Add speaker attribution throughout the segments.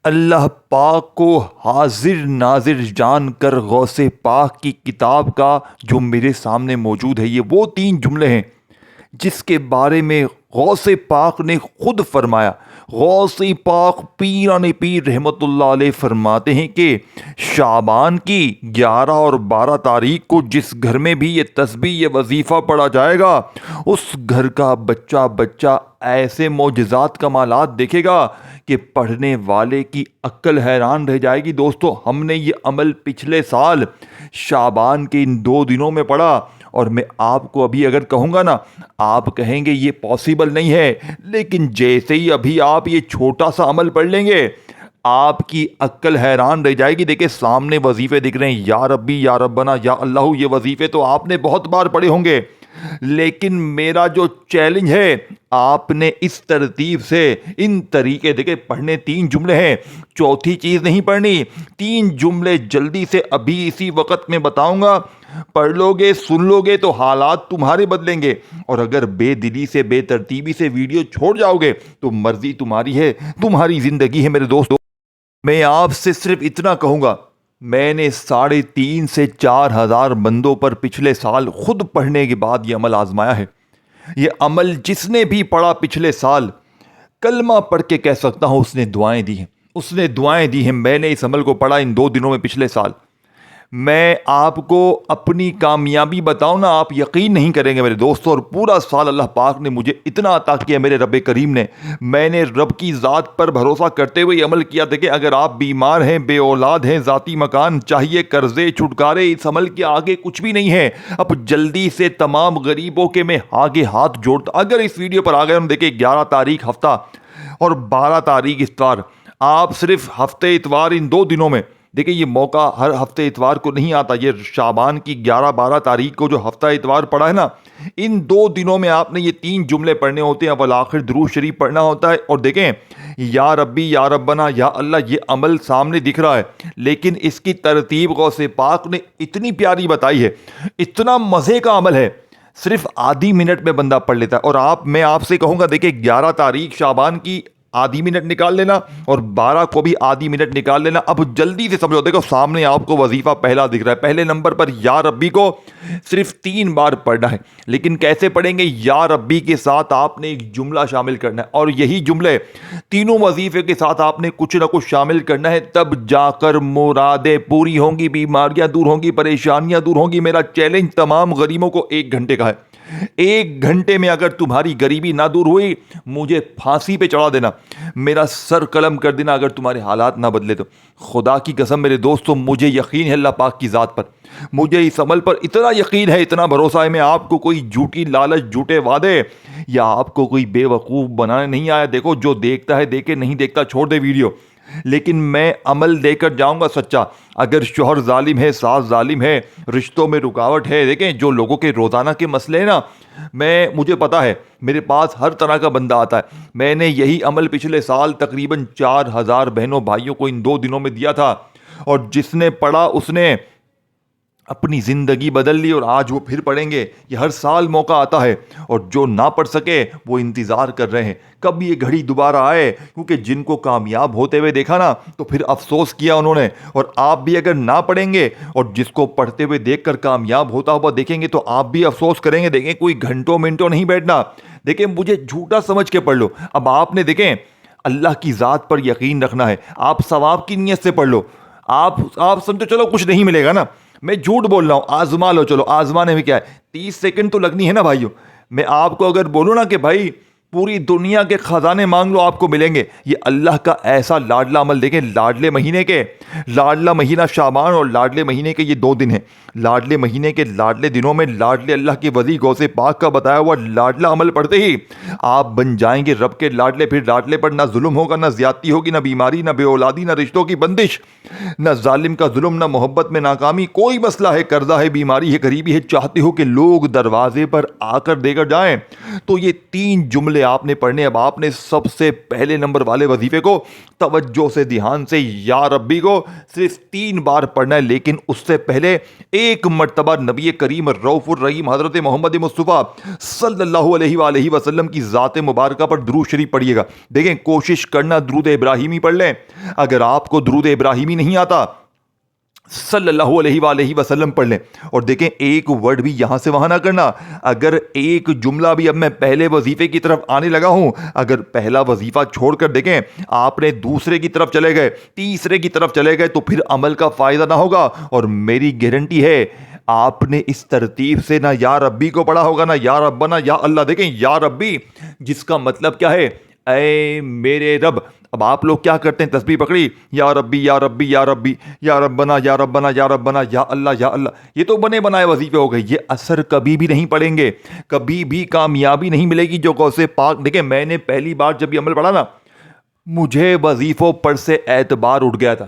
Speaker 1: اللہ پاک کو حاضر ناظر جان کر غوث پاک کی کتاب کا جو میرے سامنے موجود ہے، یہ وہ 3 جملے ہیں جس کے بارے میں غوث پاک نے خود فرمایا۔ غوث پاک پیران پیر رحمۃ اللہ علیہ فرماتے ہیں کہ شعبان کی 11 اور 12 تاریخ کو جس گھر میں بھی یہ تسبیح یہ وظیفہ پڑھا جائے گا، اس گھر کا بچہ ایسے معجزات کمالات دیکھے گا کہ پڑھنے والے کی عقل حیران رہ جائے گی۔ دوستو، ہم نے یہ عمل پچھلے سال شعبان کے ان 2 دنوں میں پڑھا، اور میں آپ کو ابھی اگر کہوں گا نا، آپ کہیں گے یہ پاسبل نہیں ہے، لیکن جیسے ہی ابھی آپ یہ چھوٹا سا عمل پڑھ لیں گے، آپ کی عقل حیران رہ جائے گی۔ دیکھیں سامنے وظیفے دکھ رہے ہیں، یا ربی یا ربنا یا اللہ، یہ وظیفے تو آپ نے بہت بار پڑھے ہوں گے، لیکن میرا جو چیلنج ہے، آپ نے اس ترتیب سے ان طریقے دیکھیں پڑھنے 3 جملے ہیں، چوتھی چیز نہیں پڑھنی، 3 جملے جلدی سے ابھی اسی وقت میں بتاؤں گا، پڑھ لو گے سن لو گے تو حالات تمہارے بدلیں گے، اور اگر بے دلی سے بے ترتیبی سے ویڈیو چھوڑ جاؤ گے تو مرضی تمہاری ہے، تمہاری زندگی ہے۔ میرے دوستو، میں آپ سے صرف اتنا کہوں گا، میں نے 3.5 سے 4 ہزار بندوں پر پچھلے سال خود پڑھنے کے بعد یہ عمل آزمایا ہے۔ یہ عمل جس نے بھی پڑھا پچھلے سال، کلمہ پڑھ کے کہہ سکتا ہوں اس نے دعائیں دی ہیں۔ میں نے اس عمل کو پڑھا ان 2 دنوں میں پچھلے سال۔ میں آپ کو اپنی کامیابی بتاؤں نا، آپ یقین نہیں کریں گے میرے دوستو، اور پورا سال اللہ پاک نے مجھے اتنا عطا کیا، میرے رب کریم نے، میں نے رب کی ذات پر بھروسہ کرتے ہوئے یہ عمل کیا تھا کہ اگر آپ بیمار ہیں، بے اولاد ہیں، ذاتی مکان چاہیے، قرضے چھٹکارے، اس عمل کے آگے کچھ بھی نہیں ہے، اب جلدی سے تمام غریبوں کے میں آگے ہاتھ جوڑتا۔ اگر اس ویڈیو پر آ گئے ہم دیکھیں 11 تاریخ ہفتہ اور 12 تاریخ اتوار، آپ صرف ہفتے اتوار ان 2 دنوں میں دیکھیں، یہ موقع ہر ہفتے اتوار کو نہیں آتا، یہ شعبان کی 11-12 تاریخ کو جو ہفتہ اتوار پڑا ہے نا، ان 2 دنوں میں آپ نے یہ 3 جملے پڑھنے ہوتے ہیں، اول آخر درود شریف پڑھنا ہوتا ہے، اور دیکھیں یا ربی یا ربنا یا اللہ، یہ عمل سامنے دکھ رہا ہے، لیکن اس کی ترتیب غوث پاک نے اتنی پیاری بتائی ہے، اتنا مزے کا عمل ہے، صرف آدھی منٹ میں بندہ پڑھ لیتا ہے۔ اور میں آپ سے کہوں گا، دیکھیں 11 تاریخ شعبان کی آدھی منٹ نکال لینا، اور 12 کو بھی آدھی منٹ نکال لینا۔ اب جلدی سے سمجھو، دیکھو سامنے آپ کو وظیفہ پہلا دکھ رہا ہے، پہلے نمبر پر یا ربی کو صرف 3 بار پڑھنا ہے، لیکن کیسے پڑھیں گے؟ یا ربی کے ساتھ آپ نے ایک جملہ شامل کرنا ہے، اور یہی جملے تینوں وظیفے کے ساتھ آپ نے کچھ نہ کچھ شامل کرنا ہے، تب جا کر مرادیں پوری ہوں گی، بیماریاں دور ہوں گی، پریشانیاں دور ہوں گی۔ میرا چیلنج تمام غریبوں کو 1 گھنٹے کا ہے، 1 گھنٹے میں اگر تمہاری غریبی نہ دور ہوئی، مجھے پھانسی پہ چڑھا دینا، میرا سر قلم کر دینا اگر تمہارے حالات نہ بدلے تو۔ خدا کی قسم میرے دوستو، مجھے یقین ہے اللہ پاک کی ذات پر، مجھے اس عمل پر اتنا یقین ہے، اتنا بھروسہ ہے، میں آپ کو کوئی جھوٹی لالچ، جھوٹے وعدے یا آپ کو کوئی بے وقوف بنانے نہیں آیا۔ دیکھو جو دیکھتا ہے دیکھے، نہیں دیکھتا چھوڑ دے ویڈیو، لیکن میں عمل دے کر جاؤں گا سچا۔ اگر شوہر ظالم ہے، ساس ظالم ہے، رشتوں میں رکاوٹ ہے، دیکھیں جو لوگوں کے روزانہ کے مسئلے ہیں نا، مجھے پتا ہے، میرے پاس ہر طرح کا بندہ آتا ہے۔ میں نے یہی عمل پچھلے سال تقریباً 4 ہزار بہنوں بھائیوں کو ان 2 دنوں میں دیا تھا، اور جس نے پڑھا اس نے اپنی زندگی بدل لی، اور آج وہ پھر پڑھیں گے۔ یہ ہر سال موقع آتا ہے، اور جو نہ پڑھ سکے وہ انتظار کر رہے ہیں کب یہ گھڑی دوبارہ آئے، کیونکہ جن کو کامیاب ہوتے ہوئے دیکھا نا تو پھر افسوس کیا انہوں نے، اور آپ بھی اگر نہ پڑھیں گے اور جس کو پڑھتے ہوئے دیکھ کر کامیاب ہوتا ہوا دیکھیں گے تو آپ بھی افسوس کریں گے۔ دیکھیں کوئی گھنٹوں منٹوں نہیں بیٹھنا، دیکھیں مجھے جھوٹا سمجھ کے پڑھ لو۔ اب آپ نے دیکھیں اللہ کی ذات پر یقین رکھنا ہے، آپ ثواب کی نیت سے پڑھ لو، آپ سمجھو چلو کچھ نہیں ملے گا نا، میں جھوٹ بول رہا ہوں، آزما لو، چلو آزمانے میں کیا ہے، 30 سیکنڈ تو لگنی ہے نا بھائیو۔ میں آپ کو اگر بولوں نا کہ بھائی پوری دنیا کے خزانے مانگ لو آپ کو ملیں گے، یہ اللہ کا ایسا لاڈلا عمل۔ دیکھیں لاڈلے مہینے کے، لاڈلا مہینہ شعبان اور لاڈلے مہینے کے یہ 2 دن ہیں، لاڈلے مہینے کے لاڈلے دنوں میں لاڈلے اللہ کے ولی غوث پاک کا بتایا ہوا لاڈلا عمل پڑھتے ہی آپ بن جائیں گے رب کے لاڈلے۔ پھر لاڈلے پر نہ ظلم ہوگا، نہ زیادتی ہوگی، نہ بیماری، نہ بے اولادی، نہ رشتوں کی بندش، نہ ظالم کا ظلم، نہ محبت میں ناکامی، کوئی مسئلہ ہے، قرضہ ہے، بیماری ہے، غریبی ہے، چاہتے ہو کہ لوگ دروازے پر آ کر دے کر جائیں تو یہ 3 جملے جملے آپ نے پڑھنے. اب آپ نے سب سے پہلے نمبر والے وظیفے کو توجہ سے دھیان سے یا ربی کو صرف 3 بار پڑھنا ہے, لیکن اس سے پہلے ایک مرتبہ نبی کریم رؤوف الرحیم حضرت محمد مصطفیٰ صلی اللہ علیہ وآلہ وسلم کی ذات مبارکہ پر درود شریف پڑھیے گا. دیکھیں کوشش کرنا درود ابراہیمی پڑھ لیں. اگر آپ کو درود ابراہیمی نہیں آتا صلی اللہ علیہ وآلہ وسلم پڑھ لیں. اور دیکھیں ایک ورڈ بھی یہاں سے وہاں نہ کرنا. اگر ایک جملہ بھی, اب میں پہلے وظیفے کی طرف آنے لگا ہوں, اگر پہلا وظیفہ چھوڑ کر دیکھیں آپ نے دوسرے کی طرف چلے گئے, تیسرے کی طرف چلے گئے, تو پھر عمل کا فائدہ نہ ہوگا. اور میری گارنٹی ہے آپ نے اس ترتیب سے نہ یا ربی کو پڑھا ہوگا نہ یا ربنا یا اللہ. دیکھیں یا ربی جس کا مطلب کیا ہے, اے میرے رب. اب آپ لوگ کیا کرتے ہیں, تسبیح پکڑی یا ربی یا ربی یا ربی یا ربنا یا ربنا یا ربنا یا اللہ یا اللہ. یہ تو بنے بنائے وظیفے ہو گئے. یہ اثر کبھی بھی نہیں پڑیں گے, کبھی بھی کامیابی نہیں ملے گی جو غوث پاک. دیکھیں میں نے پہلی بار جب یہ عمل پڑھا نا, مجھے وظیفوں پر سے اعتبار اٹھ گیا تھا.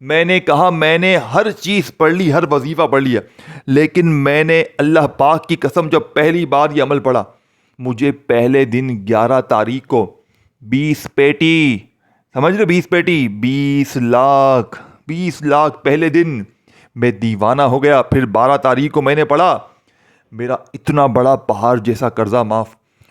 Speaker 1: میں نے کہا میں نے ہر چیز پڑھ لی, ہر وظیفہ پڑھ لیا, لیکن میں نے اللہ پاک کی قسم جب پہلی بار یہ عمل پڑھا, مجھے پہلے دن 11 تاریخ کو 20 پیٹی, سمجھ رہے 20 پیٹی, 20 لاکھ پہلے دن میں دیوانہ ہو گیا. پھر 12 تاریخ کو میں نے پڑھا, میرا اتنا بڑا پہاڑ جیسا قرضہ معاف,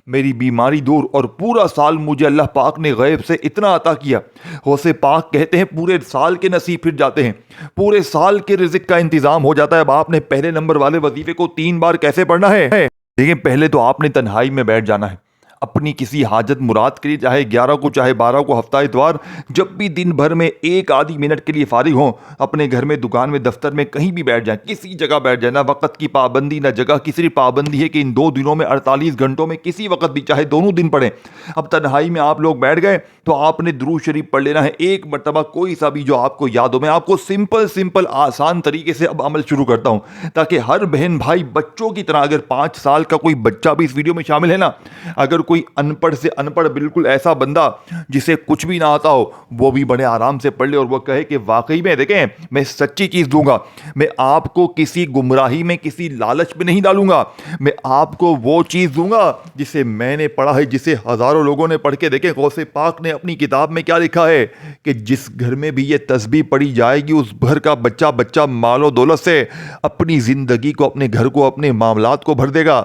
Speaker 1: میری بیماری دور, اور پورا سال مجھے اللہ پاک نے غیب سے اتنا عطا کیا. غوث پاک کہتے ہیں پورے سال کے نصیب پھر جاتے ہیں, پورے سال کے رزق کا انتظام ہو جاتا ہے. اب آپ نے پہلے نمبر والے وظیفے کو 3 بار کیسے پڑھنا ہے؟ دیکھیں پہلے تو آپ نے تنہائی میں بیٹھ جانا ہے اپنی کسی حاجت مراد کے لیے, چاہے 11 کو چاہے 12 کو, ہفتہ اتوار, جب بھی دن بھر میں ایک آدھی منٹ کے لیے فارغ ہوں, اپنے گھر میں, دکان میں, دفتر میں, کہیں بھی بیٹھ جائیں, کسی جگہ بیٹھ جائیں. نہ وقت کی پابندی نہ جگہ کی, صرف پابندی ہے کہ ان 2 دنوں میں 48 گھنٹوں میں کسی وقت بھی, چاہے دونوں دن پڑھیں. اب تنہائی میں آپ لوگ بیٹھ گئے تو آپ نے درود شریف پڑھ لینا ہے ایک مرتبہ, کوئی سا بھی جو آپ کو یاد ہو. میں آپ کو سمپل آسان طریقے سے اب عمل شروع کرتا ہوں, تاکہ ہر بہن بھائی بچوں کی طرح, اگر 5 سال کا کوئی بچہ بھی اس ویڈیو میں شامل ہے نا, اگر کوئی ان پڑھ سے ان پڑھ بالکل ایسا بندہ جسے کچھ بھی نہ آتا ہو, وہ بھی بڑے آرام سے پڑھ لے اور وہ کہے کہ واقعی میں دیکھیں میں سچی چیز دوں گا, میں آپ کو کسی گمراہی میں, کسی لالچ میں نہیں ڈالوں گا, میں آپ کو وہ چیز دوں گا جسے میں نے پڑھا ہے, جسے ہزاروں لوگوں نے پڑھ کے. دیکھیں غوث پاک نے اپنی کتاب میں کیا لکھا ہے کہ جس گھر میں بھی یہ تسبیح پڑھی جائے گی, اس گھر کا بچہ مال و دولت سے اپنی زندگی کو, اپنے گھر کو, اپنے معاملات کو بھر دے گا.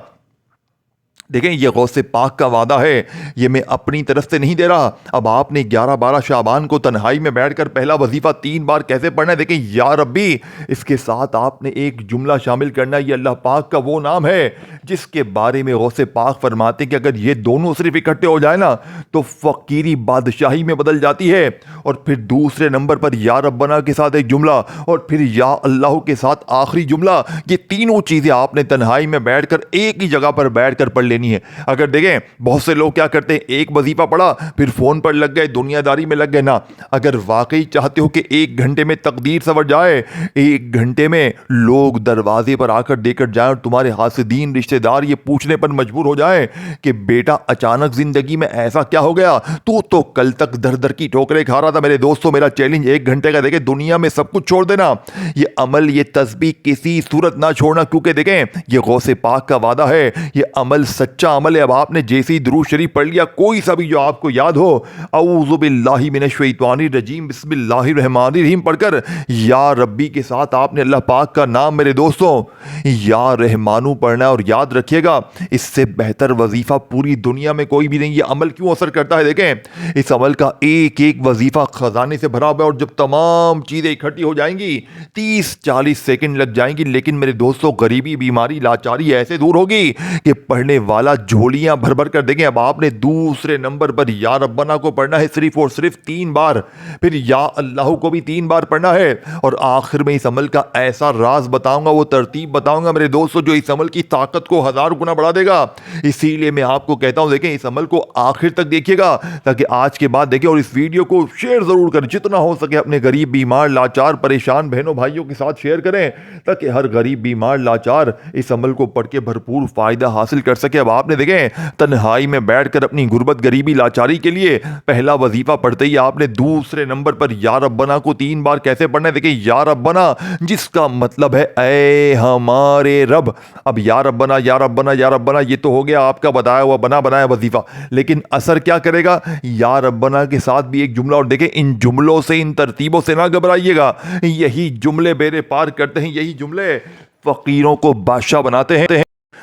Speaker 1: دیکھیں یہ غوث پاک کا وعدہ ہے, یہ میں اپنی طرف سے نہیں دے رہا. اب آپ نے 11-12 شعبان کو تنہائی میں بیٹھ کر پہلا وظیفہ 3 بار کیسے پڑھنا ہے؟ دیکھیں یا ربی, اس کے ساتھ آپ نے ایک جملہ شامل کرنا ہے. یہ اللہ پاک کا وہ نام ہے جس کے بارے میں غوث پاک فرماتے ہیں کہ اگر یہ دونوں صرف اکٹھے ہو جائے نا تو فقیری بادشاہی میں بدل جاتی ہے. اور پھر دوسرے نمبر پر یا ربنا کے ساتھ ایک جملہ, اور پھر یا اللہ کے ساتھ آخری جملہ. یہ تینوں چیزیں آپ نے تنہائی میں بیٹھ کر ایک ہی جگہ پر بیٹھ کر پڑھ لینی ہے. اگر دیکھیں بہت سے لوگ کیا کرتے ہیں, ایک وظیفہ پڑھا پھر فون پر لگ گئے, دنیا داری میں لگ گئے. نا, اگر واقعی چاہتے ہو کہ 1 گھنٹے میں تقدیر سنور جائے, 1 گھنٹے میں لوگ دروازے پر آ کر دے کر جائیں, اور تمہارے حاسدین رشتہ دار یہ پوچھنے پر مجبور ہو جائیں کہ بیٹا اچانک زندگی میں ایسا کیا ہو گیا, تو کل تک در کی ٹھوکریں کھا رہا تھا. میرے دوستوں میرا چیلنج 1 گھنٹے کا, دیکھیں دنیا میں سب کچھ چھوڑ دینا, یہ عمل, یہ تسبیح کسی صورت نہ چھوڑنا, کیونکہ دیکھیں یہ غوث پاک کا وعدہ ہے, یہ عمل سچا عمل ہے. اب آپ نے جیسے ہی درود شریف پڑھ لیا, کوئی سا بھی جو آپ کو یاد ہو, اعوذ باللہ من الشیطان الرجیم بسم اللہ الرحمن الرحیم پڑھ کر یا ربی کے ساتھ آپ نے اللہ پاک کا نام میرے دوستوں یا رحمانو پڑھنا ہے. اور یاد رکھیے گا اس سے بہتر وظیفہ پوری دنیا میں کوئی بھی نہیں. یہ عمل کیوں اثر کرتا ہے, دیکھیں اس عمل کا ایک وظیفہ خزانے سے بھرا ہوا ہے, اور جب تمام چیزیں اکٹھی ہو جائیں گی 30-40 سیکنڈ لگ جائیں گی. لیکن میرے دوستوں غریبی, بیماری, لاچاری ایسے دور ہوگی کہ پڑھنے والا جھولیاں بھر کر دیکھیں. اب آپ نے دوسرے نمبر پر یا ربنا کو پڑھنا ہے صرف اور صرف 3 بار, پھر یا اللہ کو بھی 3 بار پڑھنا ہے. اور آخر میں اس عمل کا ایسا راز بتاؤں گا, وہ ترتیب بتاؤں گا میرے دوستوں, جو اس عمل کی طاقت کو 1000 گنا بڑھا دے گا. اسی لیے میں آپ کو کہتا ہوں دیکھیں اس عمل کو آخر تک دیکھیے گا, تاکہ آج کے بعد دیکھیں, اور اس ویڈیو کو شیئر ضرور کریں جتنا ہو سکے, اپنے غریب, بیمار, لاچار, پریشان بہنوں بھائیوں کے ساتھ شیئر کریں, تاکہ ہر غریب, بیمار, لاچار اس عمل کو پڑھ کے بھرپور فائدہ حاصل کر سکے. اب آپ نے دیکھیں تنہائی میں بیٹھ کر اپنی غربت غریبی لاچاری کے لیے پہلا وظیفہ پڑھتے ہی آپ نے دوسرے نمبر پر یا ربنا کو 3 بار کیسے پڑھنا ہے؟ دیکھیں یا ربنا جس کا مطلب ہے اے ہمارے رب. اب یا ربنا یا ربنا یا ربنا یہ تو ہو گیا آپ کا بتایا ہوا بنایا وظیفہ، لیکن اثر کیا کرے گا؟ یا ربنا کے ساتھ بھی ایک جملہ اور دیکھیں ان جملوں سے ان ترتیبوں سے نہ گھبرائیے گا، یہی جملے بیڑے پار کرتے ہیں، یہی جملے فقیروں کو بادشاہ بناتے ہیں.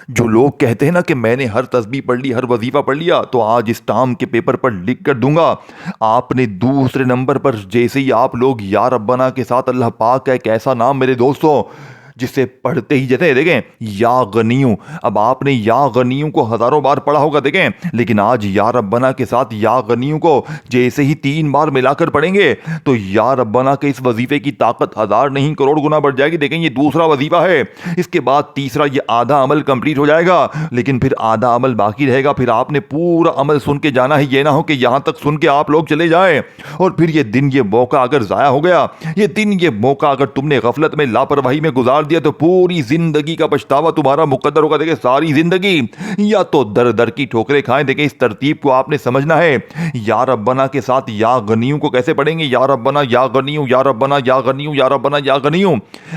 Speaker 1: جو لوگ کہتے ہیں نا کہ میں نے ہر تسبیح پڑھ لی ہر وظیفہ پڑھ لیا تو آج اس ٹام کے پیپر پر لکھ کر دوں گا، آپ نے دوسرے نمبر پر جیسے ہی آپ لوگ یا ربنا کے ساتھ اللہ پاک کا ایک ایسا نام میرے دوستوں جسے پڑھتے ہی جاتے ہیں دیکھیں یا غنیوں. اب آپ نے یا غنیوں کو ہزاروں بار پڑھا ہوگا دیکھیں، لیکن آج یا ربنا کے ساتھ یا غنیوں کو جیسے ہی 3 بار ملا کر پڑھیں گے تو یا ربنا کے اس وظیفے کی طاقت 1000 نہیں کروڑ گنا بڑھ جائے گی. دیکھیں یہ دوسرا وظیفہ ہے، اس کے بعد تیسرا یہ آدھا عمل کمپلیٹ ہو جائے گا، لیکن پھر آدھا عمل باقی رہے گا. پھر آپ نے پورا عمل سن کے جانا ہے، یہ نہ ہو کہ یہاں تک سن کے آپ لوگ چلے جائیں اور پھر یہ دن یہ موقع اگر ضائع ہو گیا، یہ دن یہ موقع اگر تم نے غفلت میں لاپرواہی میں گزار دیا تو پوری زندگی کا پچھتاوا تمہارا مقدر ہوگا. دیکھیں ساری زندگی یا تو در در کی ٹھوکریں کھائیں. دیکھیں اس ترتیب کو آپ نے سمجھنا ہے. یا ربنا کے ساتھ یا غنیوں کو کیسے پڑھیں گے؟ یا ربنا یا غنیوں یا ربنا یا غنیوں یا ربنا یا غنیوں.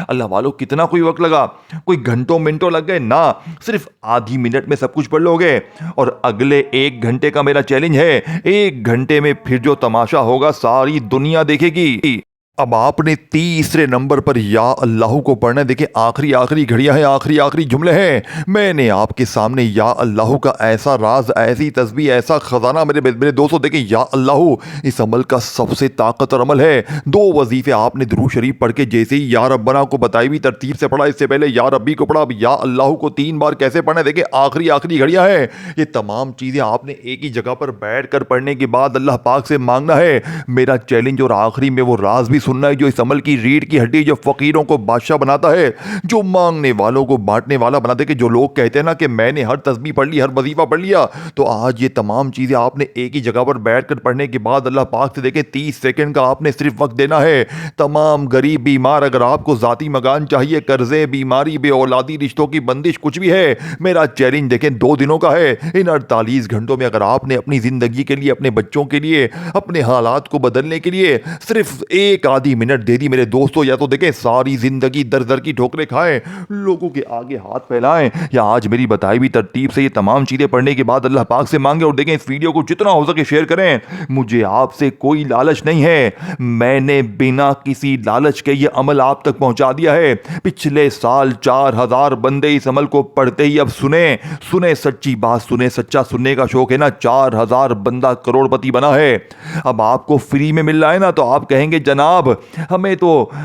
Speaker 1: اللہ والو کتنا کوئی وقت لگا؟ کوئی گھنٹوں منٹوں لگ گئے؟ نہ، صرف آدھی منٹ میں سب کچھ پڑھ لو گے. اور اگلے 1 گھنٹے کا میرا چیلنج ہے، 1 گھنٹے میں پھر جو تماشا ہوگا ساری دنیا دیکھے گی. اب آپ نے تیسرے نمبر پر یا اللہ کو پڑھنا ہے. دیکھیں آخری گھڑیاں ہیں، آخری جملے ہیں. میں نے آپ کے سامنے یا اللہ کا ایسا راز، ایسی تسبیح، ایسا خزانہ میرے دوستوں دیکھیں یا اللہ اس عمل کا سب سے طاقتور عمل ہے. 2 وظیفے آپ نے درود شریف پڑھ کے جیسے ہی یا ربنا کو بتائی ہوئی ترتیب سے پڑھا، اس سے پہلے یا ربی کو پڑھا، اب یا اللہ کو 3 بار کیسے پڑھنا ہے؟ دیکھیں آخری گھڑیاں ہیں. یہ تمام چیزیں آپ نے ایک ہی جگہ پر بیٹھ کر پڑھنے کے بعد اللہ پاک سے مانگنا ہے. میرا چیلنج اور آخری میں وہ راز بھی سننا ہے جو اس عمل کی ریڑھ کی ہڈی، جو فقیروں کو بادشاہ بناتا ہے، جو مانگنے والوں کو بانٹنے والا بنا دے. کہ جو لوگ کہتے ہیں نا کہ میں نے ہر تسبیح پڑھ لی ہر وظیفہ پڑھ لیا، تو آج یہ تمام چیزیں آپ نے ایک ہی جگہ پر بیٹھ کر پڑھنے کے بعد اللہ پاک سے دیکھیں 30 سیکنڈ کا آپ نے صرف وقت دینا ہے. تمام غریب بیمار، اگر آپ کو ذاتی مکان چاہیے، قرضے، بیماری، بے اولادی، رشتوں کی بندش، کچھ بھی ہے، میرا چیلنج دیکھیں 2 دنوں کا ہے. ان 48 گھنٹوں میں اگر آپ نے اپنی زندگی کے لیے، اپنے بچوں کے لیے، اپنے حالات کو بدلنے کے لیے صرف 1 آدھی منٹ دے دی میرے دوستوں، یا تو دیکھیں ساری زندگی در در کی ٹھوکریں کھائیں، لوگوں کے آگے ہاتھ پھیلائیں، یا آج میری بتائی ہوئی ترتیب سے یہ تمام چیزیں پڑھنے کے بعد اللہ پاک سے مانگیں. اور دیکھیں اس ویڈیو کو جتنا ہو سکے شیئر کریں. مجھے آپ سے کوئی لالچ نہیں ہے، میں نے بنا کسی لالچ کے یہ عمل آپ تک پہنچا دیا ہے. پچھلے سال 4000 بندے اس عمل کو پڑھتے ہی اب سنیں سچی بات، سنیں سچا سننے کا شوق ہے نا، 4000 بندہ کروڑ پتی بنا ہے. اب آپ کو فری میں مل رہا ہے نا، تو آپ کہیں گے جناب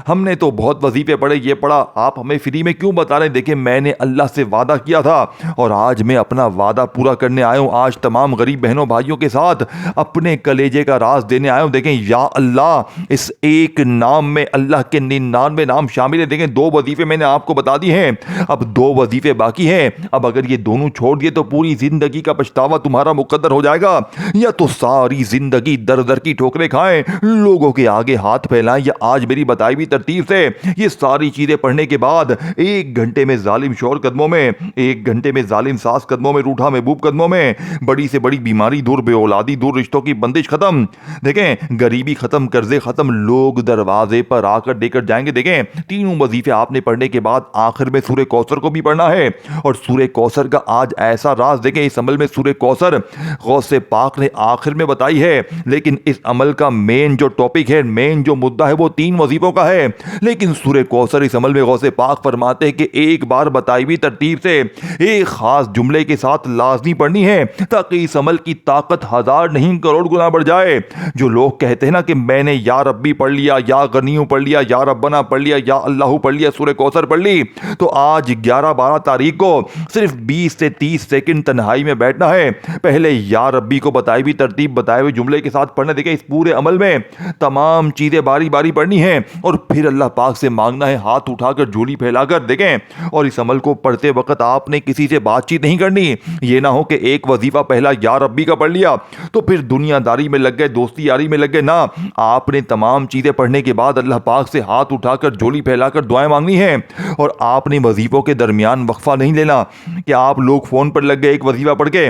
Speaker 1: ہم نے تو بہت وظیفے پڑھے، یہ پڑھا، آپ ہمیں فری میں کیوں بتا رہے ہیں؟ دیکھیں میں نے اللہ سے وعدہ کیا تھا اور آج میں اپنا وعدہ پورا کرنے آیا ہوں. آج تمام غریب بہنوں بھائیوں کے ساتھ اپنے کلیجے کا راز دینے آیا ہوں. دیکھیں یا اللہ اس ایک نام میں اللہ کے 99 نام شامل ہیں. دیکھیں 2 وظیفے میں نے آپ کو بتا دی ہیں، اب 2 وظیفے باقی ہیں. اب اگر یہ دونوں چھوڑ دیے تو پوری زندگی کا پچھتاوا تمہارا مقدر ہو جائے گا، یا تو ساری زندگی در در کی ٹھوکریں کھائیں، لوگوں کے آگے ہاتھ پھیلائیں، یا آج میری بتائی ہوئی ترتیب سے یہ ساری چیزیں پڑھنے کے بعد 1 گھنٹے میں ظالم شور قدموں میں، 1 گھنٹے میں ظالم ساس قدموں میں، روٹھا محبوب قدموں میں، بڑی سے بڑی بیماری دور، بے اولادی دور، رشتوں کی بندش ختم، دیکھیں غریبی ختم، قرضے ختم، لوگ دروازے پر آ کر دے کر جائیں گے. دیکھیں 3 وظیفے آپ نے پڑھنے کے بعد آخر میں سورہ کوثر کو بھی پڑھنا ہے. اور سورہ کوثر کا آج ایسا راز، دیکھیں اس عمل میں سورہ کوثر غوث پاک نے آخر میں بتائی ہے، لیکن اس عمل کا مین جو ٹاپک ہے، مین جو مدعا ہے وہ 3 وظیفوں کا ہے. لیکن سورہ کوثر اس عمل میں غوث پاک فرماتے ہیں کہ ایک بار بتائی ہوئی ترتیب سے ایک خاص جملے کے ساتھ لازمی پڑھنی ہے تاکہ اس عمل کی طاقت 1000 نہیں کروڑ گنا بڑھ جائے. جو لوگ کہتے ہیں نا کہ میں نے یا ربی پڑھ لیا، یا غنیوں پڑھ لیا، یا ربنا پڑھ لیا، یا اللہ پڑھ لیا، سورہ کوثر پڑھ لی، تو آج 11-12 تاریخ کو صرف 20 سے 30 سیکنڈ تنہائی میں بیٹھنا ہے. پہلے یا ربی کو بتائی ہوئی ترتیب، بتائے ہوئے جملے کے ساتھ پڑھنا. دیکھیں اس پورے عمل میں تمام چیزیں باری باری باری پڑھنی ہے اور پھر اللہ پاک سے مانگنا ہے ہاتھ اٹھا کر جھولی پھیلا کر. دیکھیں اور اس عمل کو پڑھتے وقت آپ نے کسی سے بات چیت نہیں کرنی. یہ نہ ہو کہ ایک وظیفہ پہلا یا ربی کا پڑھ لیا تو پھر دنیا داری میں لگ گئے, دوستی یاری میں لگ گئے. نہ, آپ نے تمام چیزیں پڑھنے کے بعد اللہ پاک سے ہاتھ اٹھا کر جھولی پھیلا کر دعائیں مانگنی ہے. اور آپ نے وظیفوں کے درمیان وقفہ نہیں لینا کہ آپ لوگ فون پر لگ گئے, ایک وظیفہ پڑھ کے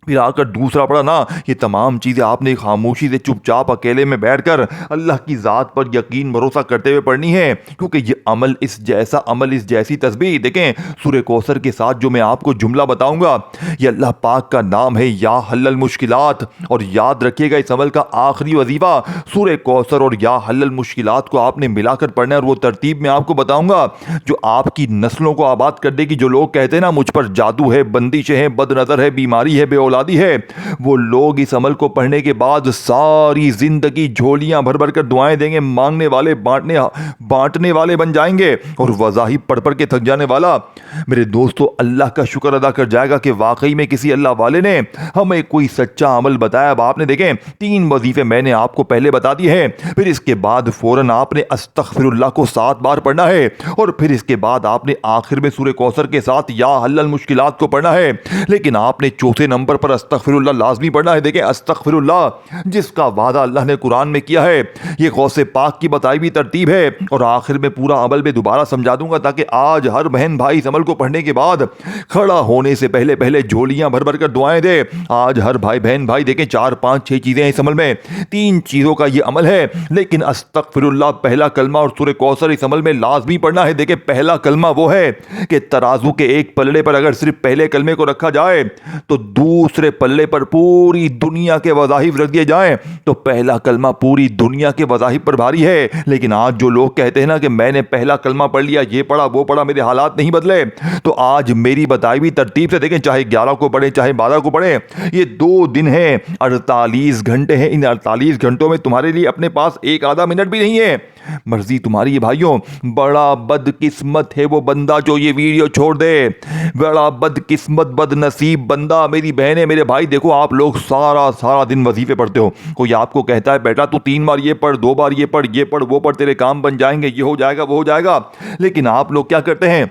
Speaker 1: پھر آ کر دوسرا پڑھا. نا, یہ تمام چیزیں آپ نے خاموشی سے چپ چاپ اکیلے میں بیٹھ کر اللہ کی ذات پر یقین بھروسہ کرتے ہوئے پڑھنی ہے, کیونکہ یہ عمل اس جیسی تسبیح. دیکھیں سورہ کوثر کے ساتھ جو میں آپ کو جملہ بتاؤں گا یہ اللہ پاک کا نام ہے یا حل المشکلات. اور یاد رکھیے گا اس عمل کا آخری وظیفہ سورہ کوثر اور یا حل المشکلات کو آپ نے ملا کر پڑھنا ہے. اور وہ ترتیب میں آپ کو بتاؤں گا جو آپ کی نسلوں کو آباد کر دے گی. جو لوگ کہتے ہیں نا مجھ پر جادو ہے, بندشیں ہیں, بد نظر ہے, بیماری ہے, بے اولادی ہے, وہ لوگ اس عمل کو پڑھنے کے بعد ساری زندگی جھولیاں بھر بھر کر دعائیں دیں گے, مانگنے والے بانٹنے والے بن جائیں گے اور وظائف پڑھ پڑھ کے تھک جانے والا میرے دوستو اللہ کا شکر ادا کر جائے گا کہ واقعی میں کسی اللہ والے نے ہمیں کوئی سچا عمل بتایا. اب آپ نے دیکھیں 3 وظیفے میں نے آپ کو پہلے بتا دیے ہیں, پھر اس کے بعد فوراً آپ نے استغفر اللہ کو 7 بار پڑھنا ہے اور پھر اس کے بعد آپ نے آخر میں سورہ کوثر کے ساتھ یا حل المشکلات کو پڑھنا ہے. لیکن آپ نے چوتھے نمبر پر استغفر اللہ لازمی پڑھنا ہے. دیکھیں استغفر اللہ جس کا وعدہ اللہ نے قرآن میں کیا ہے, یہ غوث پاک کی بتائی ہوئی ترتیب ہے. اور آخر میں پورا عمل میں دوبارہ سمجھا دوں گا تاکہ آج ہر بہن بھائی اس عمل کو پڑھنے کے بعد کھڑا ہونے سے پہلے جھولیاں بھر بھر کر دعائیں دے. آج ہر بہن بھائی دیکھیں 4 5 6 چیزیں ہیں اس عمل میں, 3 چیزوں کا یہ عمل ہے. لیکن استغفر اللہ پہلا کلمہ اور سورہ کوثر اس عمل میں لازمی پڑھنا ہے. دیکھیں پہلا کلمہ وہ ہے کہ ترازو کے ایک پلڑے پر اگر صرف پہلے کلمے کو رکھا جائے تو دوسرے پلڑے پر پوری دنیا کے وظائف رکھ دیے جائیں تو پہلا کلمہ پوری دنیا کے وظائف پر بھاری ہے. لیکن آج جو لوگ کہتے ہیں نا کہ میں نے پہلا کلمہ پڑھ لیا, یہ پڑھا وہ پڑھا, میرے حالات نہیں بدلے, تو آج میری بتائی ہوئی ترتیب سے دیکھیں چاہے 11 کو پڑھیں چاہے 12 کو پڑھیں, یہ 2 دن ہیں, 48 گھنٹے ہیں. ان 48 گھنٹوں میں تمہارے لیے اپنے پاس ایک آدھا منٹ بھی نہیں ہے. مرضی تمہاری ہے بھائیوں. بڑا بدقسمت ہے وہ بندہ جو یہ ویڈیو چھوڑ دے, بڑا بدقسمت بد نصیب بندہ. میری بہنیں میرے بھائی دیکھو آپ لوگ سارا دن وظیفے پڑھتے ہو, کوئی آپ کو کہتا ہے بیٹا تو 3 بار یہ پڑھ, 2 بار یہ پڑھ وہ پڑھ, تیرے کام بن جائیں گے, یہ ہو جائے گا وہ ہو جائے گا. لیکن آپ لوگ کیا کرتے ہیں,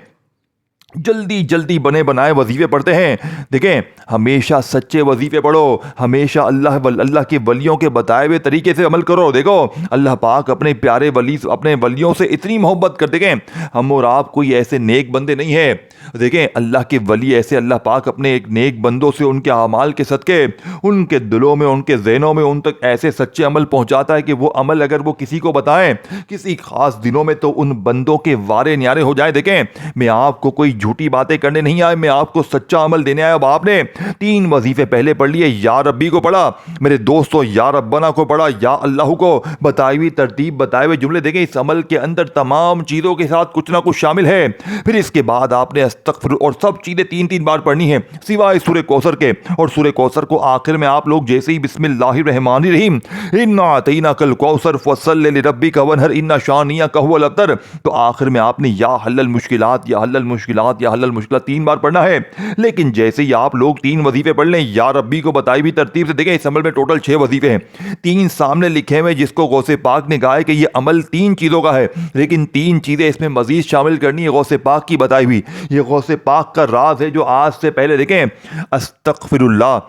Speaker 1: جلدی بنے بنائے وظیفے پڑھتے ہیں. دیکھیں ہمیشہ سچے وظیفے پڑھو, ہمیشہ اللہ کے ولیوں کے بتائے ہوئے طریقے سے عمل کرو. دیکھو اللہ پاک اپنے پیارے اپنے ولیوں سے اتنی محبت کرتے ہیں. ہم اور آپ کوئی ایسے نیک بندے نہیں ہیں. دیکھیں اللہ کے ولی ایسے اللہ پاک اپنے ایک نیک بندوں سے ان کے اعمال کے صدقے ان کے دلوں میں, ان کے ذہنوں میں ان تک ایسے سچے عمل پہنچاتا ہے کہ وہ عمل اگر وہ کسی کو بتائیں کسی خاص دنوں میں تو ان بندوں کے وارے نیارے ہو جائیں. دیکھیں میں آپ کو کوئی جھوٹی باتیں کرنے نہیں آئے, میں آپ کو سچا عمل دینے آیا. اب آپ نے 3 وظیفے پہلے پڑھ لیے, یا ربی کو پڑھا میرے دوستو, یا ربنا کو پڑھا, یا اللہ کو, بتائی ہوئی ترتیب بتائے ہوئے جملے. دیکھیں اس عمل کے اندر تمام چیزوں کے ساتھ کچھ نہ کچھ شامل ہے. پھر اس کے بعد آپ نے استغفر اور سب چیزیں 3 بار پڑھنی ہیں سوائے سورہ کوثر کے. اور سورہ کوثر کو آخر میں آپ لوگ جیسے ہی بسم اللہ الرحمن الرحیم انا اعطیناک الکوثر فصل لربک وانحر ان شانئک هو الابتر, تو آخر میں آپ نے یا حل المشکلات یا حل المشکلات یا حل المشکلات 3 بار پڑھنا ہے. لیکن جیسے ہی آپ لوگ 3 وظیفے پڑھ لیں یا ربی کو بتائی ہوئی ترتیب سے, دیکھیں اس عمل میں ٹوٹل 6 وظیفے ہیں. 3 سامنے لکھے ہوئے جس کو غوث پاک نے کہا ہے کہ یہ عمل 3 چیزوں کا ہے, لیکن 3 چیزیں اس میں مزید شامل کرنی ہے غوث پاک کی بتائی ہوئی. یہ غوث پاک کا راز ہے جو آج سے پہلے دیکھیں استغفر اللہ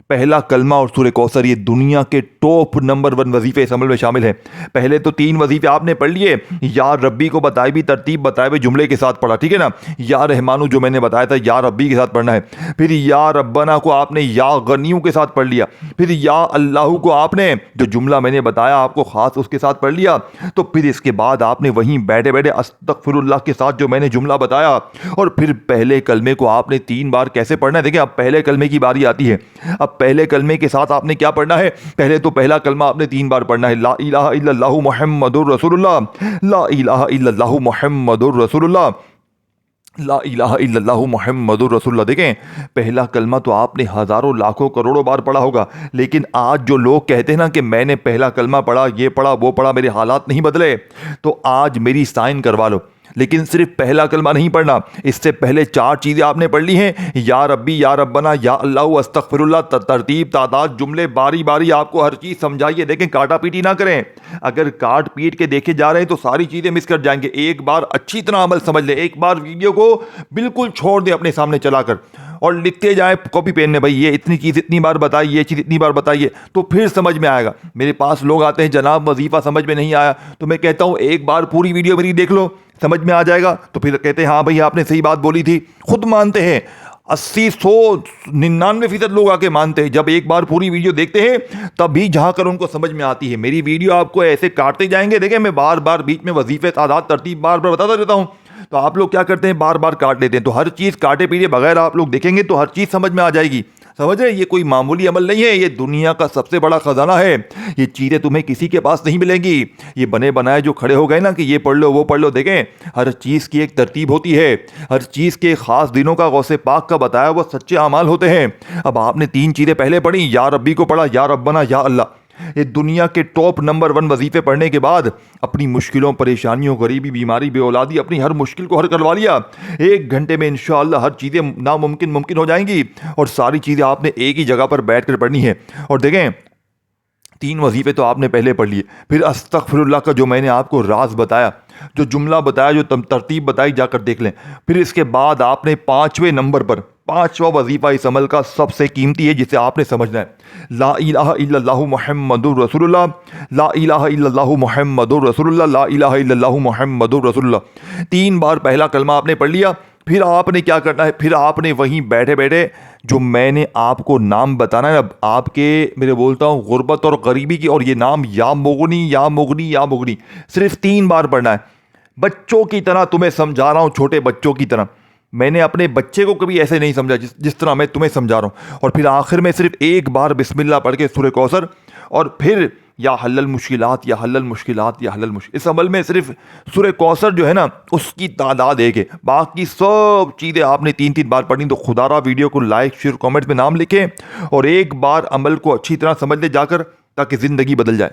Speaker 1: پہلا کلمہ اور سورہ کوثر یہ دنیا کے ٹاپ نمبر 1 وظیفے اس عمل میں شامل ہیں. پہلے تو 3 وظیفے آپ نے پڑھ لیے, یا ربی کو بتائی بھی ترتیب بتائے ہوئے جملے کے ساتھ پڑھا, ٹھیک ہے نا, یا رحمانو جو میں نے بتایا تھا یا ربی کے ساتھ پڑھنا ہے. پھر یا ربنا کو آپ نے یا غنیو کے ساتھ پڑھ لیا. پھر یا اللہ کو آپ نے جو جملہ میں نے بتایا آپ کو خاص اس کے ساتھ پڑھ لیا. تو پھر اس کے بعد آپ نے وہیں بیٹھے بیٹھے استغفر اللہ کے ساتھ جو میں نے جملہ بتایا, اور پھر پہلے کلمے کو آپ نے 3 بار کیسے پڑھنا ہے. دیکھیں اب پہلے کلمے کی باری آتی ہے. اب پہلے کلمے کے ساتھ آپ نے کیا پڑھنا ہے, پہلے تو پہلا کلمہ آپ نے 3 بار پڑھنا ہے, لا الہ الا اللہ محمد الرسول اللہ, لا الہ الا اللہ محمد الرسول اللہ, لا الہ الا اللہ محمد الرسول اللہ. دیکھیں پہلا کلمہ تو آپ نے ہزاروں لاکھوں کروڑوں بار پڑھا ہوگا, لیکن آج جو لوگ کہتے ہیں نا کہ میں نے پہلا کلمہ پڑھا, یہ پڑھا وہ پڑھا, میرے حالات نہیں بدلے, تو آج میری سائن کروا لو. لیکن صرف پہلا کلمہ نہیں پڑھنا، اس سے پہلے 4 چیزیں آپ نے پڑھ لی ہیں، یا ربی، یا ربنا، یا اللہ، استغفر اللہ، ترتیب، تعداد، جملے، باری باری آپ کو ہر چیز سمجھائیے. دیکھیں کاٹا پیٹی نہ کریں، اگر کاٹ پیٹ کے دیکھے جا رہے ہیں تو ساری چیزیں مس کر جائیں گے. ایک بار اچھی طرح عمل سمجھ لیں، ایک بار ویڈیو کو بالکل چھوڑ دیں اپنے سامنے چلا کر اور لکھتے جائیں کاپی پین میں، بھائی یہ اتنی چیز اتنی بار بتائیے، یہ چیز اتنی بار بتائیے، تو پھر سمجھ میں آئے گا. میرے پاس لوگ آتے ہیں، جناب وظیفہ سمجھ میں نہیں آیا، تو میں کہتا ہوں ایک بار پوری ویڈیو میری دیکھ لو، سمجھ میں آ جائے گا. تو پھر کہتے ہیں ہاں بھائی آپ نے صحیح بات بولی تھی، خود مانتے ہیں. 80 100 99% لوگ آ کے مانتے ہیں جب ایک بار پوری ویڈیو دیکھتے ہیں تبھی جہاں کر ان کو سمجھ میں آتی ہے. میری ویڈیو آپ کو ایسے کاٹتے جائیں گے، دیکھیں میں بار بار بیچ میں وظیفے، تعداد، ترتیب بار بار بتاتا رہتا ہوں، تو آپ لوگ کیا کرتے ہیں بار بار کاٹ لیتے ہیں. تو ہر چیز کاٹے پیٹے بغیر آپ لوگ دیکھیں گے تو ہر چیز سمجھ میں آ جائے گی. سمجھ رہے ہیں؟ یہ کوئی معمولی عمل نہیں ہے، یہ دنیا کا سب سے بڑا خزانہ ہے. یہ چیزیں تمہیں کسی کے پاس نہیں ملیں گی. یہ بنے بنائے جو کھڑے ہو گئے نا کہ یہ پڑھ لو وہ پڑھ لو، دیکھیں ہر چیز کی ایک ترتیب ہوتی ہے، ہر چیز کے خاص دنوں کا غوث پاک کا بتایا وہ سچے اعمال ہوتے ہیں. اب آپ نے 3 چیزیں پہلے پڑھی، یا ربی کو پڑھا، یا ربنا، یا اللہ. یہ دنیا کے ٹاپ نمبر 1 وظیفے پڑھنے کے بعد اپنی مشکلوں، پریشانیوں، غریبی، بیماری، بے اولادی، اپنی ہر مشکل کو حل کروا لیا. 1 گھنٹے میں انشاءاللہ ہر چیزیں ناممکن ممکن ہو جائیں گی، اور ساری چیزیں آپ نے ایک ہی جگہ پر بیٹھ کر پڑھنی ہے. اور دیکھیں 3 وظیفے تو آپ نے پہلے پڑھ لیے، پھر استغفر اللہ کا جو میں نے آپ کو راز بتایا، جو جملہ بتایا، جو ترتیب بتائی، جا کر دیکھ لیں. پھر اس کے بعد آپ نے 5ویں نمبر پر 5واں وظیفہ اس عمل کا سب سے قیمتی ہے جسے آپ نے سمجھنا ہے، لا الہ الا اللہ محمد رسول اللہ، لا الہ الا اللہ محمد رسول اللہ، لا الہ الا اللہ محمد رسول اللہ. 3 بار پہلا کلمہ آپ نے پڑھ لیا. پھر آپ نے کیا کرنا ہے، پھر آپ نے وہیں بیٹھے بیٹھے جو میں نے آپ کو نام بتانا ہے، اب آپ کے میرے بولتا ہوں غربت اور غریبی کی، اور یہ نام یا مغنی، یا مغنی، یا مغنی، صرف 3 بار پڑھنا ہے. بچوں کی طرح تمہیں سمجھا رہا ہوں، چھوٹے بچوں کی طرح. میں نے اپنے بچے کو کبھی ایسے نہیں سمجھا جس طرح میں تمہیں سمجھا رہا ہوں. اور پھر آخر میں صرف ایک بار بسم اللہ پڑھ کے سورہ کوثر، اور پھر یا حل المشکلات، یا حل المشکلات، یا حل المشکلات. اس عمل میں صرف سورہ کوثر جو ہے نا اس کی تعداد ایک ہے، باقی سب چیزیں آپ نے 3 بار پڑھنی. تو خدا را ویڈیو کو لائک، شیئر، کامنٹ میں نام لکھیں اور ایک بار عمل کو اچھی طرح سمجھ لے جا کر، تاکہ زندگی بدل جائے.